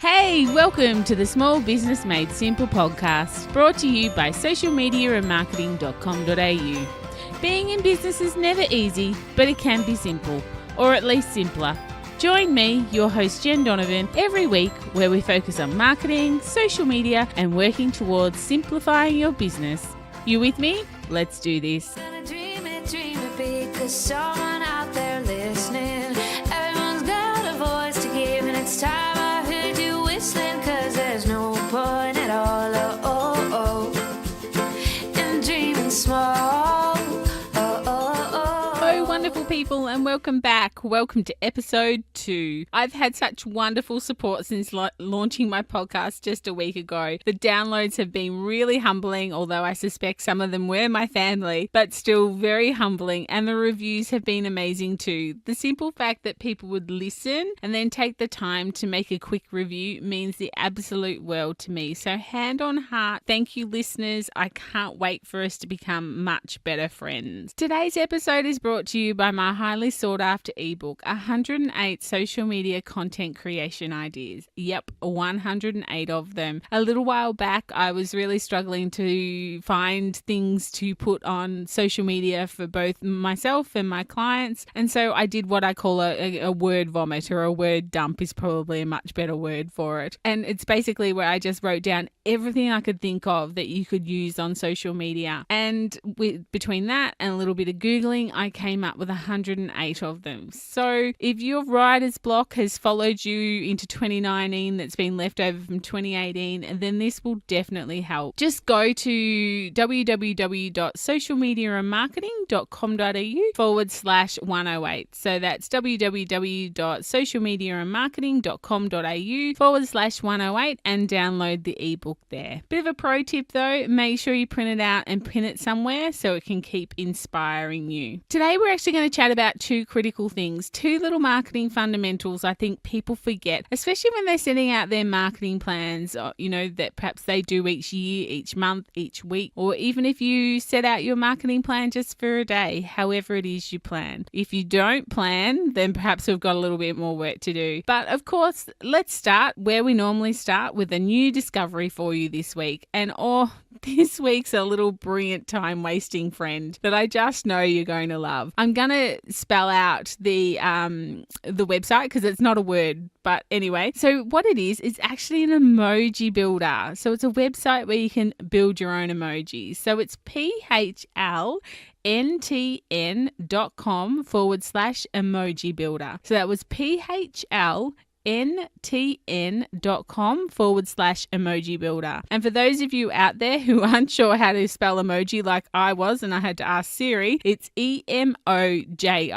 Hey, welcome to the Small Business Made Simple podcast, brought to you by socialmediaandmarketing.com.au. Being in business is never easy, but it can be simple, or at least simpler. Join me, your host Jen Donovan, every week where we focus on marketing, social media, and working towards simplifying your business. You with me? Let's do this. Dream it big, 'cause someone out there listening. Everyone's got a voice to give, and it's time I heard you whistling, 'cause there's no point at all, in dreaming small. Wonderful people, and welcome back. Welcome to episode 2. I've had such wonderful support since launching my podcast just a week ago. The downloads have been really humbling, although I suspect some of them were my family, but still very humbling, and the reviews have been amazing too. The simple fact that people would listen and then take the time to make a quick review means the absolute world to me. So hand on heart, thank you listeners. I can't wait for us to become much better friends. Today's episode is brought to you by my highly sought after ebook, 108 social media content creation ideas. Yep, 108 of them. A little while back, I was really struggling to find things to put on social media for both myself and my clients. And so I did what I call a word vomit, or a word dump is probably a much better word for it. And it's basically where I just wrote down everything I could think of that you could use on social media. And between that and a little bit of Googling, I came up with 108 of them. So if your writer's block has followed you into 2019 that's been left over from 2018, then this will definitely help. Just go to www.socialmediaandmarketing.com.au/108. So that's www.socialmediaandmarketing.com.au/108 and download the ebook there. Bit of a pro tip though, make sure you print it out and pin it somewhere so it can keep inspiring you. Today we're actually going to chat about two critical things, two little marketing fundamentals I think people forget, especially when they're setting out their marketing plans, that perhaps they do each year, each month, each week, or even if you set out your marketing plan just for a day, however it is you plan. If you don't plan, then perhaps we've got a little bit more work to do. But of course, let's start where we normally start, with a new discovery for you this week. And this week's a little brilliant time wasting friend that I just know you're going to love. I'm going to spell out the website because it's not a word, but anyway. So what it is, it's actually an emoji builder. So it's a website where you can build your own emojis. So it's phlntn.com/emoji builder. So that was phlntn.com/emoji builder. And for those of you out there who aren't sure how to spell emoji like I was and I had to ask Siri, it's EMOJI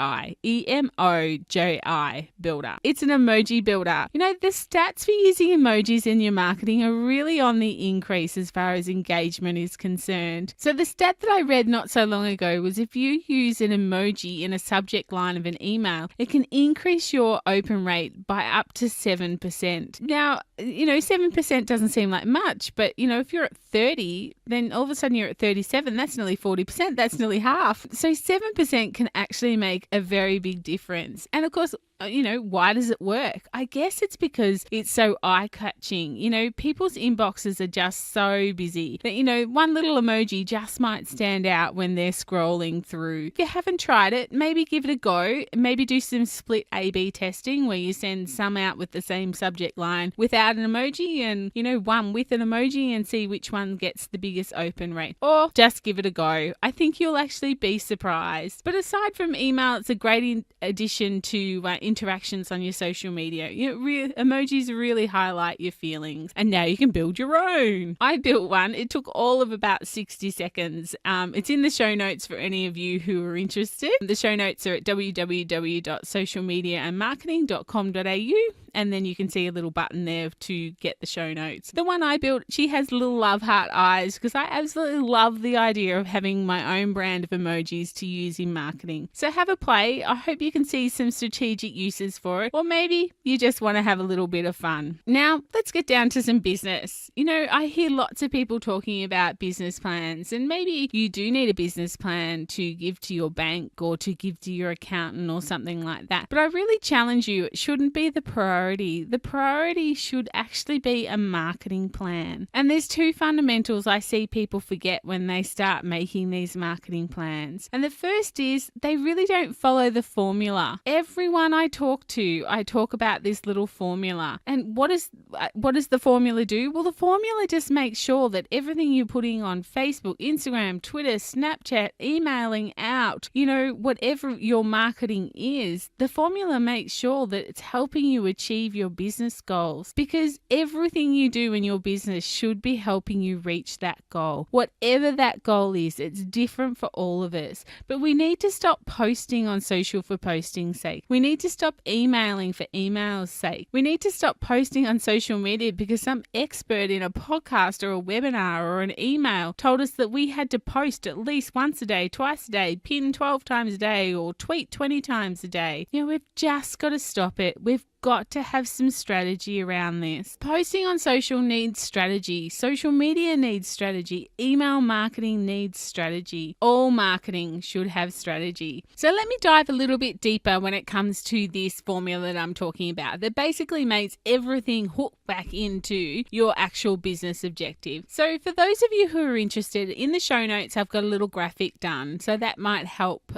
builder. It's an emoji builder. The stats for using emojis in your marketing are really on the increase as far as engagement is concerned. So the stat that I read not so long ago was if you use an emoji in a subject line of an email, it can increase your open rate by up to 7%. Now, 7% doesn't seem like much, but, if you're at 30, then all of a sudden you're at 37. That's nearly 40%. That's nearly half. So 7% can actually make a very big difference. And of course, why does it work? I guess it's because it's so eye-catching. People's inboxes are just so busy that, one little emoji just might stand out when they're scrolling through. If you haven't tried it, maybe give it a go. Maybe do some split A/B testing where you send some out with the same subject line without an emoji and, one with an emoji, and see which one gets the biggest open rate. Or just give it a go. I think you'll actually be surprised. But aside from email, it's a great addition to interactions on your social media. Emojis really highlight your feelings, and now you can build your own. I built one. It took all of about 60 seconds. It's in the show notes for any of you who are interested. The show notes are at www.socialmediaandmarketing.com.au. And then you can see a little button there to get the show notes. The one I built, she has little love heart eyes because I absolutely love the idea of having my own brand of emojis to use in marketing. So have a play. I hope you can see some strategic uses for it, or maybe you just want to have a little bit of fun. Now, let's get down to some business. I hear lots of people talking about business plans, and maybe you do need a business plan to give to your bank or to give to your accountant or something like that. But I really challenge you, it shouldn't be the priority. The priority should should actually be a marketing plan. And there's two fundamentals I see people forget when they start making these marketing plans. And the first is they really don't follow the formula. Everyone I talk to, I talk about this little formula. And what does the formula do? Well, the formula just makes sure that everything you're putting on Facebook, Instagram, Twitter, Snapchat, emailing out, whatever your marketing is, the formula makes sure that it's helping you achieve your business goals, because everything you do in your business should be helping you reach that goal. Whatever that goal is, it's different for all of us. But we need to stop posting on social for posting's sake. We need to stop emailing for email's sake. We need to stop posting on social media because some expert in a podcast or a webinar or an email told us that we had to post at least once a day, twice a day, pin 12 times a day, or tweet 20 times a day. We've just got to stop it. We've got to have some strategy around this. Posting on social needs strategy. Social media needs strategy. Email marketing needs strategy. All marketing should have strategy. So let me dive a little bit deeper when it comes to this formula that I'm talking about that basically makes everything hook back into your actual business objective. So for those of you who are interested, in the show notes I've got a little graphic done, so that might help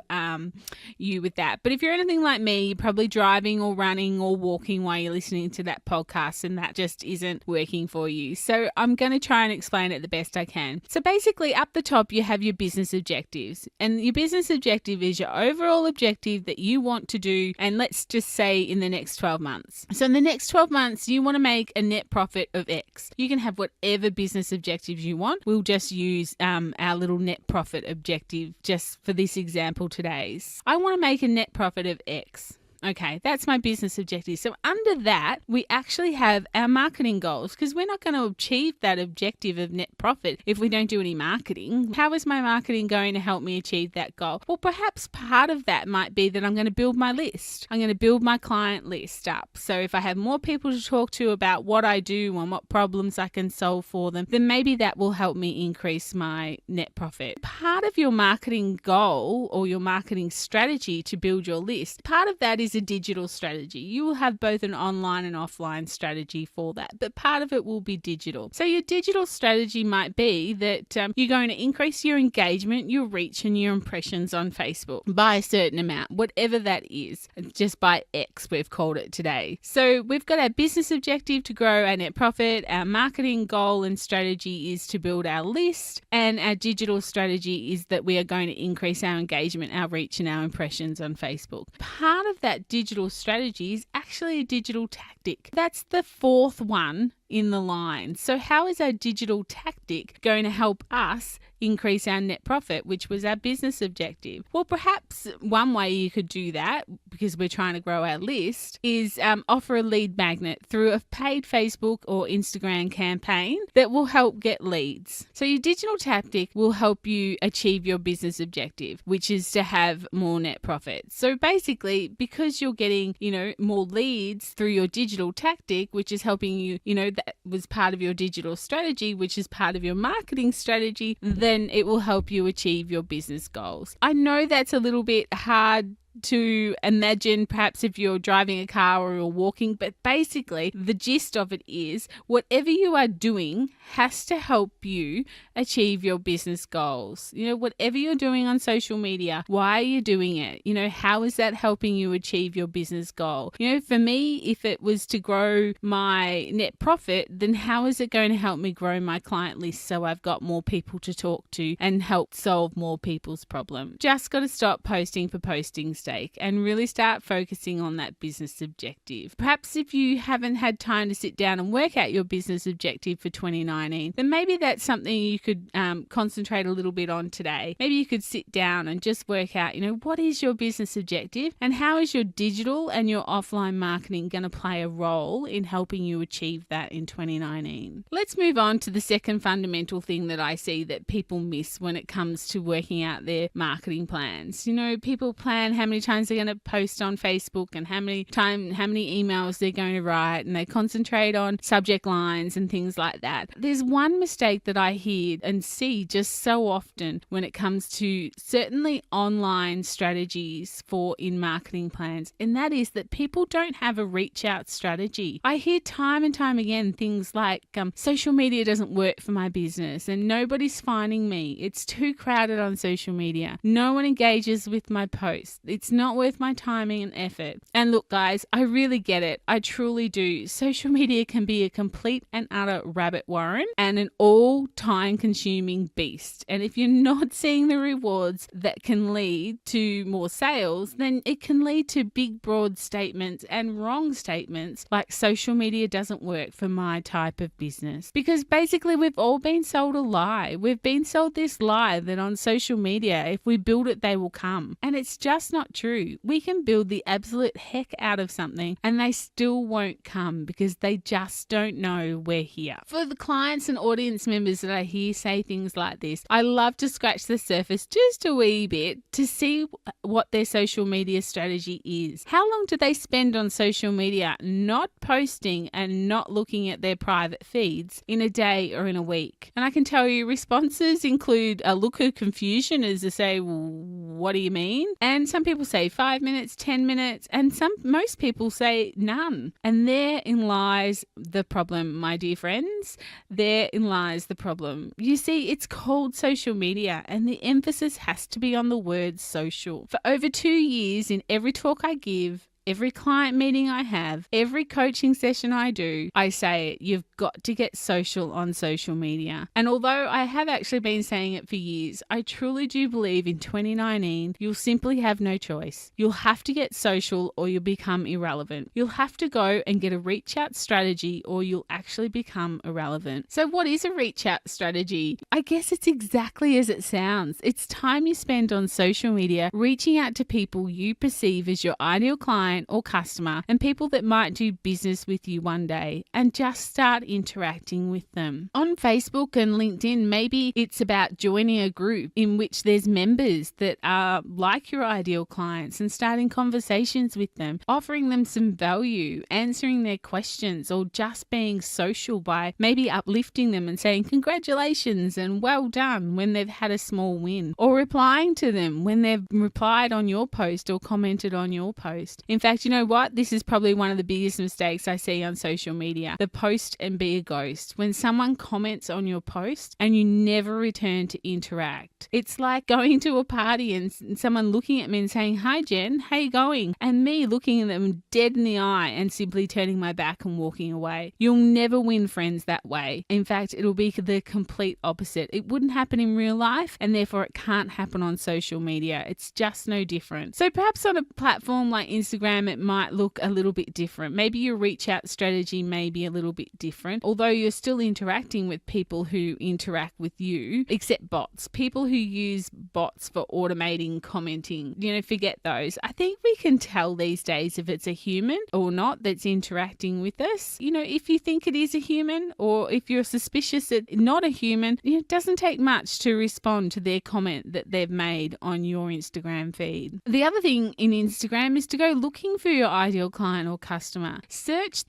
you with that. But if you're anything like me, you're probably driving or running or walking while you're listening to that podcast, and that just isn't working for you. So I'm going to try and explain it the best I can. So basically up the top you have your business objectives, and your business objective is your overall objective that you want to do, and let's just say in the next 12 months. So in the next 12 months you want to make a net profit of X. You can have whatever business objectives you want. We'll just use our little net profit objective just for this example today's. I want to make a net profit of X. Okay, that's my business objective. So under that, we actually have our marketing goals, because we're not going to achieve that objective of net profit if we don't do any marketing. How is my marketing going to help me achieve that goal? Well, perhaps part of that might be that I'm going to build my list. I'm going to build my client list up. So if I have more people to talk to about what I do and what problems I can solve for them, then maybe that will help me increase my net profit. Part of your marketing goal or your marketing strategy to build your list, part of that is a digital strategy. You will have both an online and offline strategy for that, but part of it will be digital. So your digital strategy might be that you're going to increase your engagement, your reach, and your impressions on Facebook by a certain amount, whatever that is, just by X we've called it today. So we've got our business objective to grow our net profit, our marketing goal and strategy is to build our list, and our digital strategy is that we are going to increase our engagement, our reach, and our impressions on Facebook. Part of that digital strategy is actually a digital tactic. That's the fourth one in the line. So how is our digital tactic going to help us increase our net profit, which was our business objective? Well, perhaps one way you could do that, because we're trying to grow our list, is offer a lead magnet through a paid Facebook or Instagram campaign that will help get leads. So your digital tactic will help you achieve your business objective, which is to have more net profit. So basically, because you're getting, more leads through your digital tactic, which is helping you, that was part of your digital strategy, which is part of your marketing strategy, then it will help you achieve your business goals. I know that's a little bit hard to imagine perhaps if you're driving a car or you're walking, but basically the gist of it is whatever you are doing has to help you achieve your business goals. Whatever you're doing on social media, why are you doing it? How is that helping you achieve your business goal? For me, if it was to grow my net profit, then how is it going to help me grow my client list so I've got more people to talk to and help solve more people's problems? Just got to stop posting for posting's sake and really start focusing on that business objective. Perhaps if you haven't had time to sit down and work out your business objective for 2019, then maybe that's something you could concentrate a little bit on today. Maybe you could sit down and just work out, what is your business objective and how is your digital and your offline marketing going to play a role in helping you achieve that in 2019. Let's move on to the second fundamental thing that I see that people miss when it comes to working out their marketing plans. People plan how many many times they're going to post on Facebook and how many emails they're going to write, and they concentrate on subject lines and things like that. There's one mistake that I hear and see just so often when it comes to certainly online strategies for in marketing plans, and that is that people don't have a reach out strategy. I hear time and time again things like social media doesn't work for my business and nobody's finding me. It's too crowded on social media. No one engages with my posts. It's not worth my timing and effort. And look, guys, I really get it. I truly do. Social media can be a complete and utter rabbit warren and an all-time consuming beast. And if you're not seeing the rewards that can lead to more sales, then it can lead to big, broad statements and wrong statements like social media doesn't work for my type of business. Because basically we've all been sold a lie. We've been sold this lie that on social media, if we build it, they will come. And it's just not true. We can build the absolute heck out of something and they still won't come because they just don't know we're here. For the clients and audience members that I hear say things like this, I love to scratch the surface just a wee bit to see what their social media strategy is. How long do they spend on social media not posting and not looking at their private feeds in a day or in a week? And I can tell you responses include a look of confusion as to say, well, what do you mean? And some people say 5 minutes, 10 minutes, and most people say none. And therein lies the problem, my dear friends. Therein lies the problem. You see, it's called social media and the emphasis has to be on the word social. For over 2 years, in every talk I give, every client meeting I have, every coaching session I do, I say you've got to get social on social media. And although I have actually been saying it for years, I truly do believe in 2019, you'll simply have no choice. You'll have to get social or you'll become irrelevant. You'll have to go and get a reach out strategy or you'll actually become irrelevant. So what is a reach out strategy? I guess it's exactly as it sounds. It's time you spend on social media reaching out to people you perceive as your ideal client or customer and people that might do business with you one day, and just start interacting with them. On Facebook and LinkedIn, maybe it's about joining a group in which there's members that are like your ideal clients and starting conversations with them, offering them some value, answering their questions, or just being social by maybe uplifting them and saying congratulations and well done when they've had a small win, or replying to them when they've replied on your post or commented on your post. In fact, you know what? This is probably one of the biggest mistakes I see on social media. The post and be a ghost. When someone comments on your post and you never return to interact. It's like going to a party and someone looking at me and saying, "Hi Jen, how you going?" And me looking at them dead in the eye and simply turning my back and walking away. You'll never win friends that way. In fact, it'll be the complete opposite. It wouldn't happen in real life and therefore it can't happen on social media. It's just no different. So perhaps on a platform like Instagram, it might look a little bit different. Maybe your reach out strategy may be a little bit different, although you're still interacting with people who interact with you, except bots. People who use bots for automating commenting, forget those. I think we can tell these days if it's a human or not that's interacting with us. If you think it is a human or if you're suspicious it's not a human, it doesn't take much to respond to their comment that they've made on your Instagram feed. The other thing in Instagram is to go looking for your ideal client or customer. Search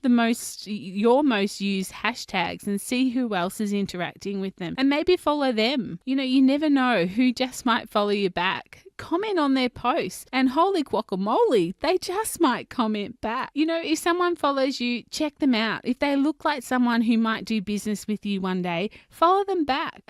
your most used hashtags and see who else is interacting with them and maybe follow them. You never know who just might follow you back. Comment on their posts and holy guacamole, they just might comment back. If someone follows you, check them out. If they look like someone who might do business with you one day, follow them back.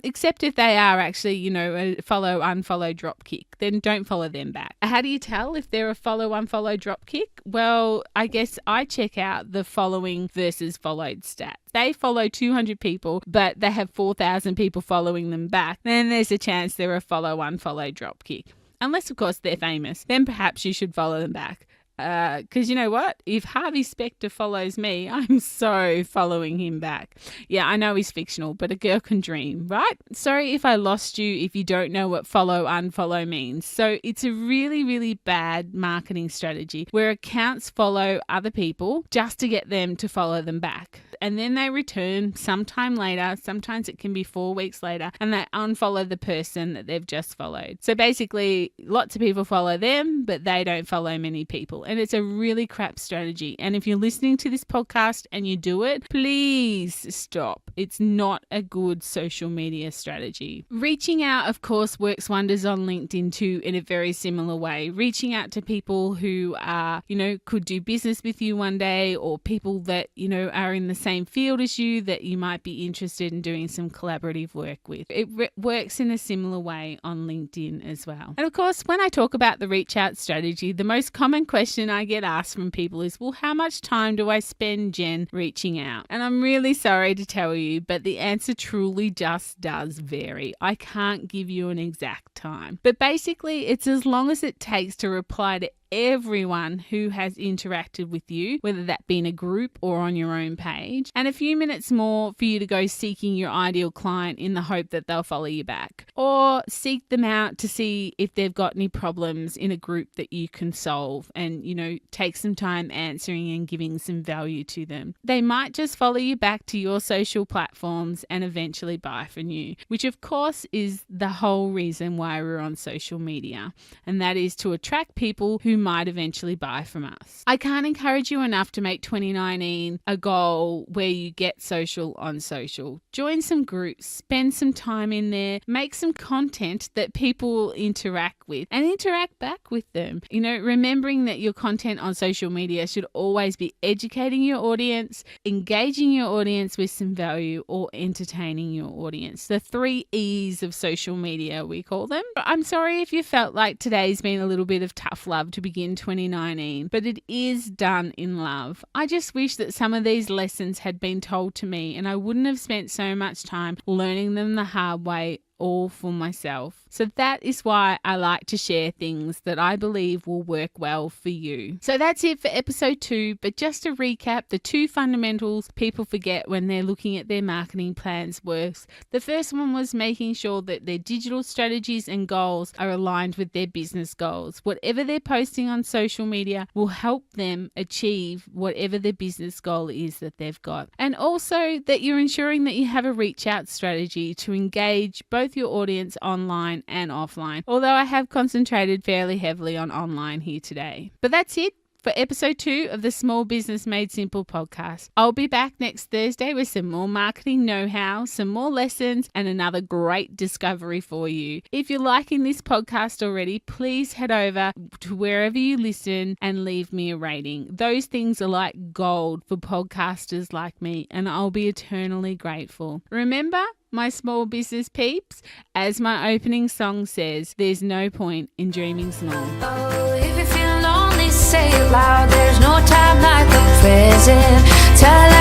Except if they are actually, a follow, unfollow, drop kick, then don't follow them back. How do you tell if they're a follow, unfollow, drop kick? Well, I guess I check out the following versus followed stats. They follow 200 people, but they have 4,000 people following them back. Then there's a chance they're a follow, unfollow, drop kick. Unless, of course, they're famous. Then perhaps you should follow them back. Because you know what? If Harvey Specter follows me, I'm so following him back. Yeah, I know he's fictional, but a girl can dream, right? Sorry if I lost you if you don't know what follow, unfollow means. So it's a really, really bad marketing strategy where accounts follow other people just to get them to follow them back. and then they return sometime later. Sometimes it can be 4 weeks later, and they unfollow the person that they've just followed. So basically, lots of people follow them, but they don't follow many people. And it's a really crap strategy. And if you're listening to this podcast and you do it, please stop. It's not a good social media strategy. Reaching out, of course, works wonders on LinkedIn too, in a very similar way. Reaching out to people who are, could do business with you one day, or people that, are in the same field as you that you might be interested in doing some collaborative work with. It works in a similar way on LinkedIn as well. And of course, when I talk about the reach out strategy, the most common question I get asked from people is, well, how much time do I spend, Jen, reaching out? And I'm really sorry to tell you, but the answer truly just does vary. I can't give you an exact time. But basically, it's as long as it takes to reply to everyone who has interacted with you, whether that be in a group or on your own page, and a few minutes more for you to go seeking your ideal client in the hope that they'll follow you back, or seek them out to see if they've got any problems in a group that you can solve, and take some time answering and giving some value to them. They might just follow you back to your social platforms and eventually buy from you, which of course is the whole reason why we're on social media, and that is to attract people who might eventually buy from us. I can't encourage you enough to make 2019 a goal where you get social on social. Join some groups, spend some time in there, make some content that people will interact with and interact back with them. Remembering that your content on social media should always be educating your audience, engaging your audience with some value, or entertaining your audience. The 3 E's of social media, we call them. I'm sorry if you felt like today's been a little bit of tough love to begin 2019, but it is done in love. I just wish that some of these lessons had been told to me and I wouldn't have spent so much time learning them the hard way all for myself. So that is why I like to share things that I believe will work well for you. So that's it for episode 2, but just to recap, the 2 fundamentals people forget when they're looking at their marketing plans works. The first one was making sure that their digital strategies and goals are aligned with their business goals. Whatever they're posting on social media will help them achieve whatever their business goal is that they've got. And also that you're ensuring that you have a reach out strategy to engage both your audience online and offline, although I have concentrated fairly heavily on online here today. But that's it for episode 2 of the Small Business Made Simple podcast. I'll be back next Thursday with some more marketing know-how, some more lessons, and another great discovery for you. If you're liking this podcast already, please head over to wherever you listen and leave me a rating. Those things are like gold for podcasters like me, and I'll be eternally grateful. Remember, my small business peeps, as my opening song says, there's no point in dreaming small. Oh, if you feel lonely, say it loud. There's no time like the present. Tell